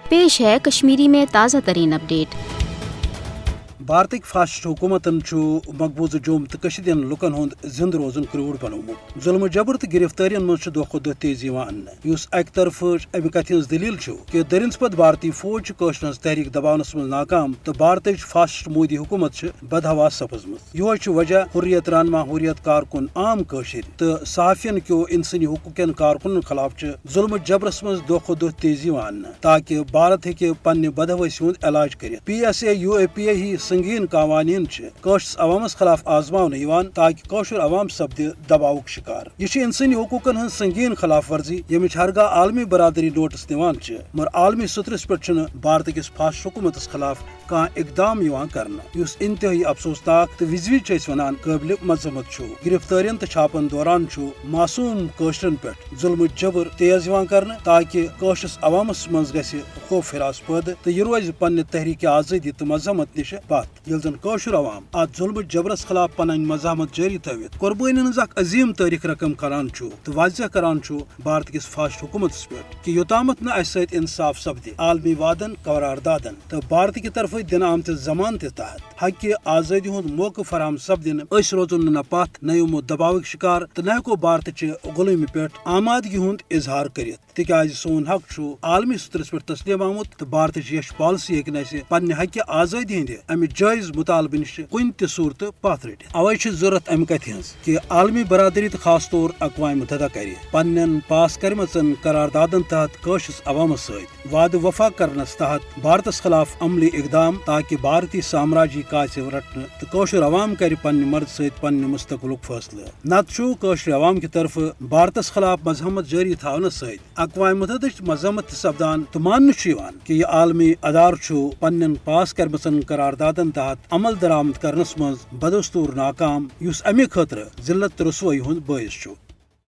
پیش ہے کشمیری میں تازہ ترین اپڈیٹ۔ بھارتک فاسٹ حکومتن مقبوضہ جوم تو ہند لکن ہند زند روزن کروڑ بنومت۔ ظلم جبر تو گرفتارین مز دہ کھت دہ تیزی اس اکہ طرف امہ کتھ ہز دلیل کہ درنس پتہ بھارتی فوج قشر ہز تحریک دباونس مز ناکام تو بھارت فاسٹ مودی حکومت بدہوا سپزمت۔ یہ وجہ حریت رہنما حریت کارکن عام قشر تو صحافین کیو انسانی حقوقین کارکنن خلاف ظلم جبرس مز دہ کھت دہ تیزی تاکہ بھارت ہیکہ پنہ بدہوسی ہند علاج کرت۔ PSA-UAPA ہی سنگین قوانین قشرس عوامس خلاف آزماؤن تاکہ قشر عوام سپد دباؤک شکار۔ یہ انسانی حقوقن ہن سنگین خلاف ورزی یمچ ہرگاہ عالمی برادری نوٹس دان مگر عالمی سترس پہ بھارت کس فاسٹ حکومتس خلاف کھانا اقدام کرنا اس انتہائی افسوسناک تو وز ونان قابل مذمت۔ گرفتارین تو چھاپن دوران معصوم قشرن پہ ظلم جبر تیز کرنا تاکہ قشرس عوامس مز گھ خوف ہراس پید تو یہ روز پنہ تحریک آزادی تو مزاحمت نش پت یل زن قشر عوام ات ظلم جبرس خلاف پن مزاحمت جاری تھوت قربانی ہز عظیم تاریخ رقم کران تو واضح کران بھارت کس فاسٹ حکومتس پہ کہ یوتامت نہ اس ست انصاف سپدِ عالمی وعدن قراردادن تو بھارت کی طرف دن آمت ضمانت تحت حق آزادی ہند موقع فراہم سپدن اس روزن نہ پتھ نہ یمو دباؤک شکار تو نہ ہیکو بھارت چہ غلامی پہ آمادگی ہند اظہار کرت تکیاز سون حق عالمی سترس پہ تسلیم آمت تو بھارت یش پالسی ہیکہ نہ پنہ حق آزادی ہند امہ جائز مطالبہ نش کن تہ صورت پتھ رٹھ۔ اوے ضرورت امہ کتھ ہز کہ عالمی برادری تو خاص طور اقوام متحدہ کر پنن پاس کرمچن قراردادن تحت قشرس عوامس ست وعدہ وفا کرنس تحت بھارتس خلاف عملی اقدام تاکہ بھارتی سامراجی کاچ رٹن تو قشر عوام کر پنہ مرد ست پنہ مستقبل فیصلہ نت قشر عوام کی طرف بھارتس خلاف مزاحمت جاری تھونس ست اقوام متحدہ مذمت سپدان تو مان کہ یہ عالمی ادار پنن پاس کرمچن قراردادن تحت عمل درآمد کرنس مز بدستور ناکام اس امہ خاطر ذلت رسوائی ہند باعث